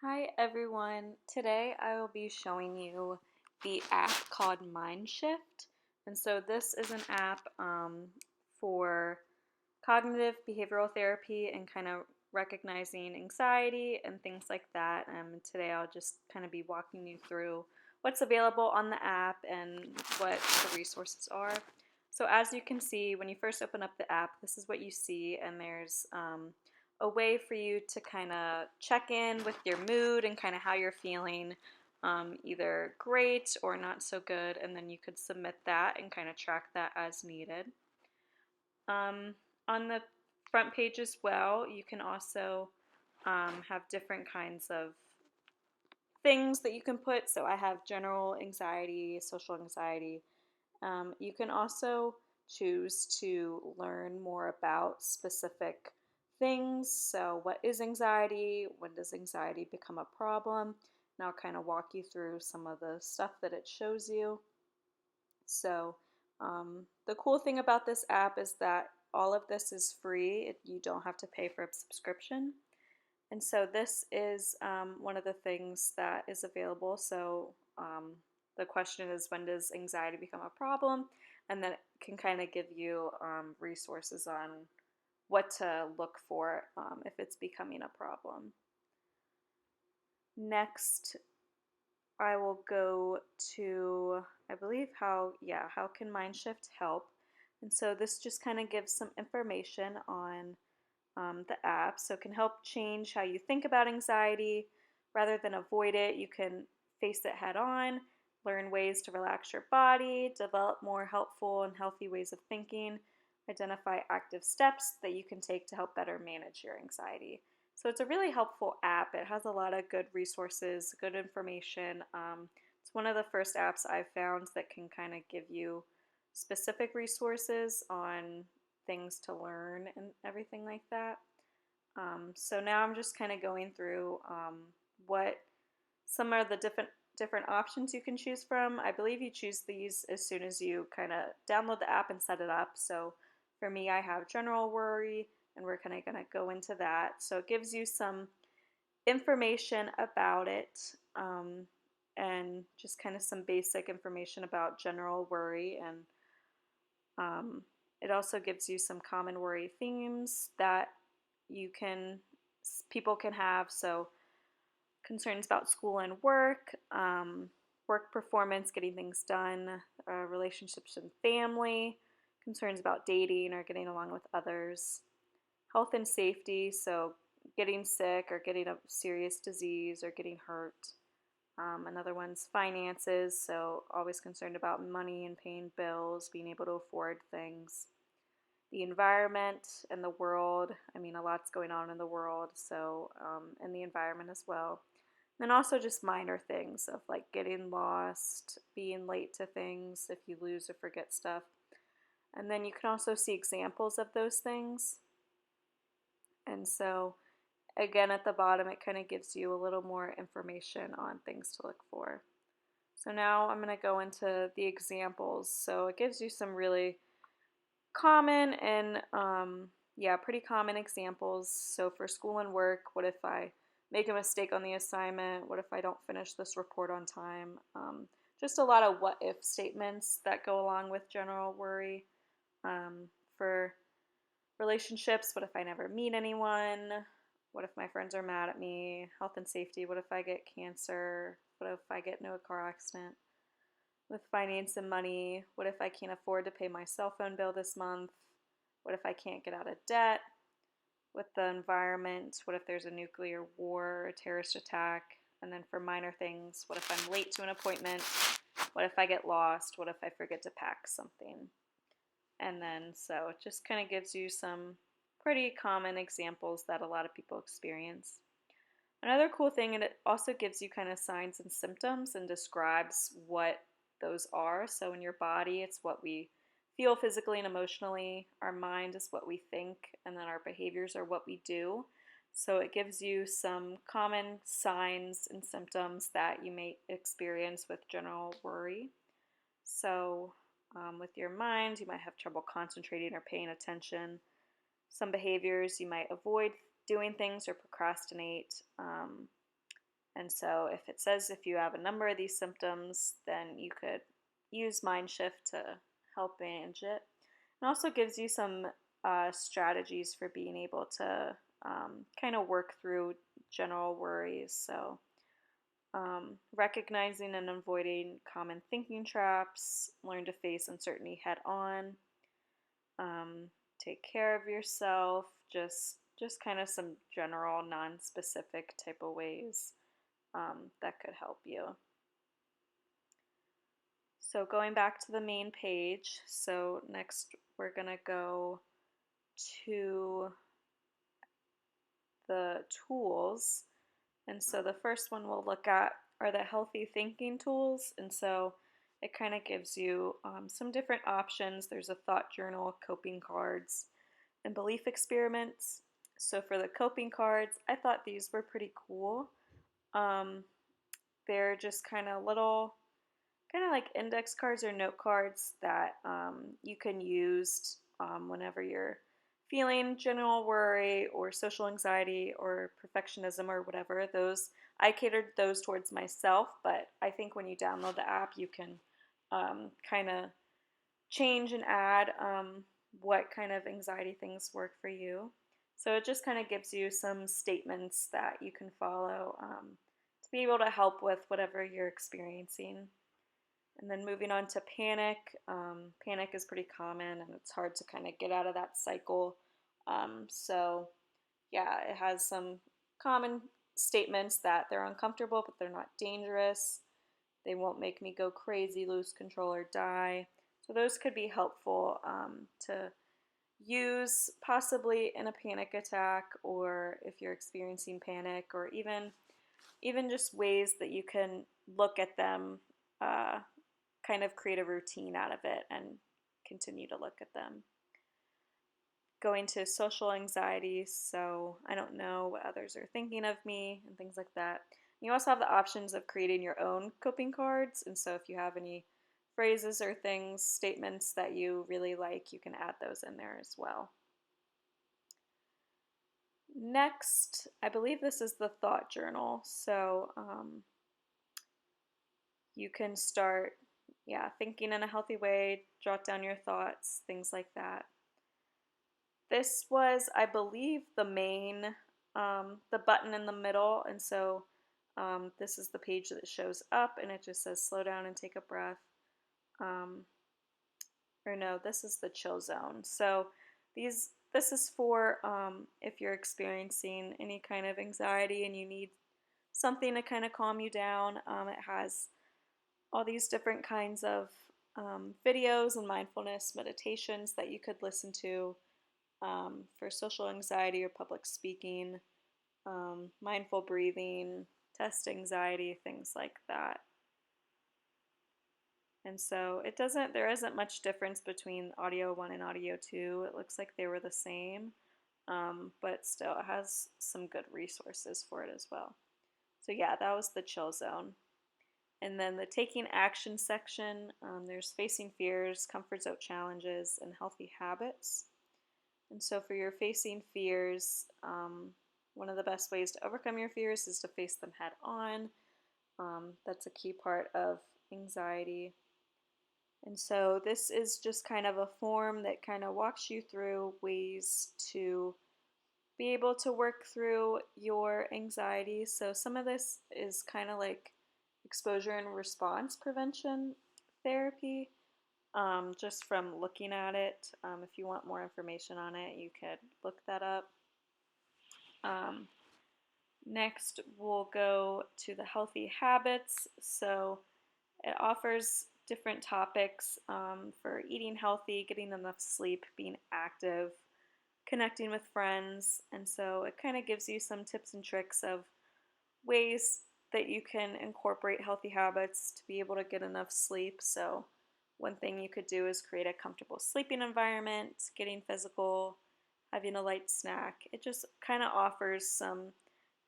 Hi everyone. Today I will be showing you the app called MindShift. And so this is an app for cognitive behavioral therapy and kind of recognizing anxiety and things like that. Today I'll just kind of be walking you through what's available on the app and what the resources are. So as you can see, when you first open up the app, this is what you see, and there's a way for you to kind of check in with your mood and kind of how you're feeling, either great or not so good, and then you could submit that and kind of track that as needed. On the front page as well, you can also have different kinds of things that you can put. So I have general anxiety, social anxiety. You can also choose to learn more about specific things. So, what is anxiety? When does anxiety become a problem? And I'll kind of walk you through some of the stuff that it shows you. So, the cool thing about this app is that all of this is free. You don't have to pay for a subscription. And so this is one of the things that is available. So the question is, when does anxiety become a problem? And then it can kind of give you resources on what to look for if it's becoming a problem. Next, I will go to, I believe, how can MindShift help? And so this just kind of gives some information on the app. So it can help change how you think about anxiety. Rather than avoid it, you can face it head on, learn ways to relax your body, develop more helpful and healthy ways of thinking, identify active steps that you can take to help better manage your anxiety. So it's a really helpful app. It has a lot of good resources, good information. It's one of the first apps I've found that can kind of give you specific resources on things to learn and everything like that. So now I'm just kind of going through what some are the different options you can choose from. I believe you choose these as soon as you kind of download the app and set it up. So for me, I have general worry, and we're kind of going to go into that. So it gives you some information about it, and just kind of some basic information about general worry, and it also gives you some common worry themes that people can have. So concerns about school and work, work performance, getting things done, relationships and family, concerns about dating or getting along with others, health and safety, so getting sick or getting a serious disease or getting hurt. Another one's finances, so always concerned about money and paying bills, being able to afford things. The environment and the world, I mean, a lot's going on in the world, so, and the environment as well. And also just minor things of like getting lost, being late to things if you lose or forget stuff. And then you can also see examples of those things. And so again, at the bottom, it kind of gives you a little more information on things to look for. So now I'm going to go into the examples. So it gives you some really common and, pretty common examples. So for school and work, what if I make a mistake on the assignment? What if I don't finish this report on time? Just a lot of what if statements that go along with general worry. For relationships, what if I never meet anyone? What if my friends are mad at me? Health and safety, what if I get cancer? What if I get into a car accident? With finance and money, what if I can't afford to pay my cell phone bill this month? What if I can't get out of debt? With the environment, what if there's a nuclear war, a terrorist attack? And then for minor things, what if I'm late to an appointment? What if I get lost? What if I forget to pack something? And then, so it just kind of gives you some pretty common examples that a lot of people experience. Another cool thing, and it also gives you kind of signs and symptoms and describes what those are. So in your body, it's what we feel physically and emotionally. Our mind is what we think, and then our behaviors are what we do. So it gives you some common signs and symptoms that you may experience with general worry. So with your mind, you might have trouble concentrating or paying attention. Some behaviors, you might avoid doing things or procrastinate. And so if it says if you have a number of these symptoms, then you could use MindShift to help manage it. It also gives you some strategies for being able to kind of work through general worries. So recognizing and avoiding common thinking traps, learn to face uncertainty head on, take care of yourself, just kind of some general non-specific type of ways that could help you. So going back to the main page, so next we're going to go to the tools. And so the first one we'll look at are the healthy thinking tools. And so it kind of gives you some different options. There's a thought journal, coping cards, and belief experiments. So for the coping cards, I thought these were pretty cool. They're just kind of little, kind of like index cards or note cards that you can use whenever you're feeling general worry or social anxiety or perfectionism or whatever. Those I catered those towards myself, but I think when you download the app, you can kind of change and add what kind of anxiety things work for you. So it just kind of gives you some statements that you can follow to be able to help with whatever you're experiencing. And then moving on to panic. Panic is pretty common and it's hard to kind of get out of that cycle. So, yeah, it has some common statements that they're uncomfortable, but they're not dangerous. They won't make me go crazy, lose control, or die. So, those could be helpful to use possibly in a panic attack or if you're experiencing panic, or even just ways that you can look at them. Kind of create a routine out of it and continue to look at them. Going to social anxiety, so I don't know what others are thinking of me and things like that. You also have the options of creating your own coping cards, and so if you have any phrases or things, statements that you really like, you can add those in there as well. Next, I believe this is the thought journal, so you can start thinking in a healthy way, jot down your thoughts, things like that. This was, I believe, the main, the button in the middle, and so this is the page that shows up, and it just says slow down and take a breath. Or no, this is the chill zone. So this is for if you're experiencing any kind of anxiety and you need something to kind of calm you down. It has all these different kinds of videos and mindfulness meditations that you could listen to for social anxiety or public speaking, mindful breathing, test anxiety, things like that. And so there isn't much difference between audio 1 and audio 2. It looks like they were the same, but still it has some good resources for it as well. So yeah, that was the chill zone. And then the taking action section, there's facing fears, comfort zone challenges, and healthy habits. And so for your facing fears, one of the best ways to overcome your fears is to face them head on. That's a key part of anxiety. And so this is just kind of a form that kind of walks you through ways to be able to work through your anxiety. So some of this is kind of like exposure and response prevention therapy, just from looking at it. If you want more information on it, you could look that up. Next, we'll go to the healthy habits. So it offers different topics for eating healthy, getting enough sleep, being active, connecting with friends. And so it kind of gives you some tips and tricks of ways that you can incorporate healthy habits to be able to get enough sleep. So one thing you could do is create a comfortable sleeping environment, getting physical, having a light snack. It just kind of offers some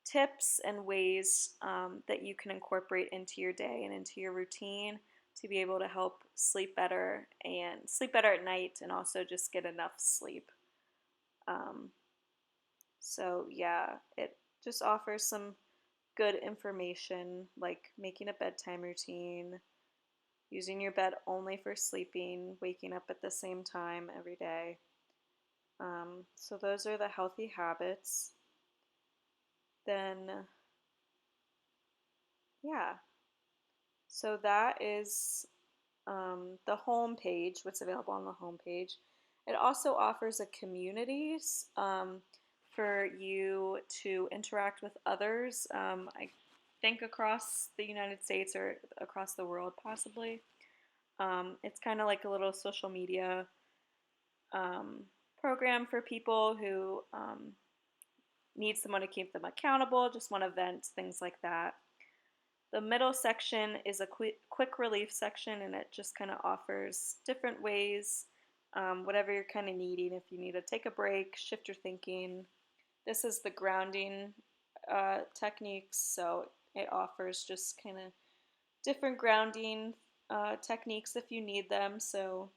tips and ways that you can incorporate into your day and into your routine to be able to help sleep better and sleep better at night and also just get enough sleep. So yeah, it just offers some good information like making a bedtime routine, using your bed only for sleeping, waking up at the same time every day. So those are the healthy habits. Then, yeah, so that is the home page, what's available on the home page. It also offers a communities for you to interact with others. I think across the United States or across the world, possibly. It's kind of like a little social media um, program for people who need someone to keep them accountable, just want to vent, things like that. The middle section is a quick relief section, and it just kind of offers different ways, whatever you're kind of needing. If you need to take a break, shift your thinking. This is the grounding techniques, so it offers just kind of different grounding techniques if you need them. So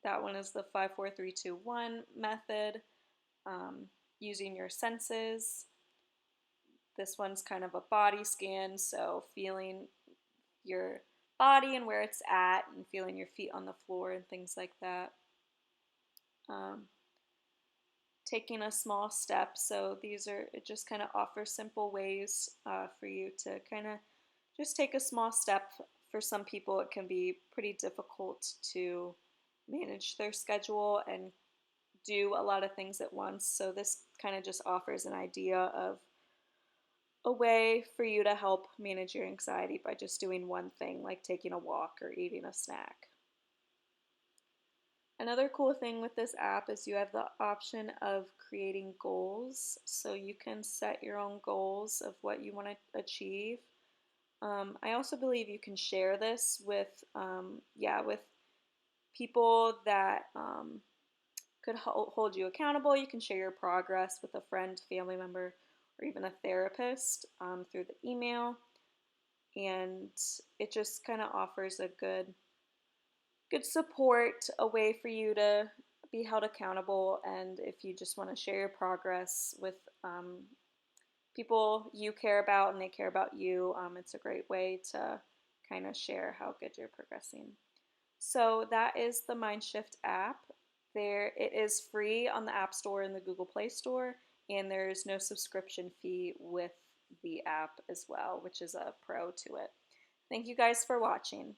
that one is the 5 4 3 2 1 method, using your senses. This one's kind of a body scan, so feeling your body and where it's at and feeling your feet on the floor and things like that. Um, Taking a small step, so these are, it just kind of offers simple ways for you to kind of just take a small step. For some people, it can be pretty difficult to manage their schedule and do a lot of things at once, so this kind of just offers an idea of a way for you to help manage your anxiety by just doing one thing, like taking a walk or eating a snack. Another cool thing with this app is you have the option of creating goals. So you can set your own goals of what you want to achieve. I also believe you can share this with, with people that could hold you accountable. You can share your progress with a friend, family member, or even a therapist through the email. And it just kind of offers a good support, a way for you to be held accountable. And if you just want to share your progress with people you care about and they care about you, it's a great way to kind of share how good you're progressing. So that is the MindShift app. There, it is free on the App Store and the Google Play Store, and there is no subscription fee with the app as well, which is a pro to it. Thank you guys for watching.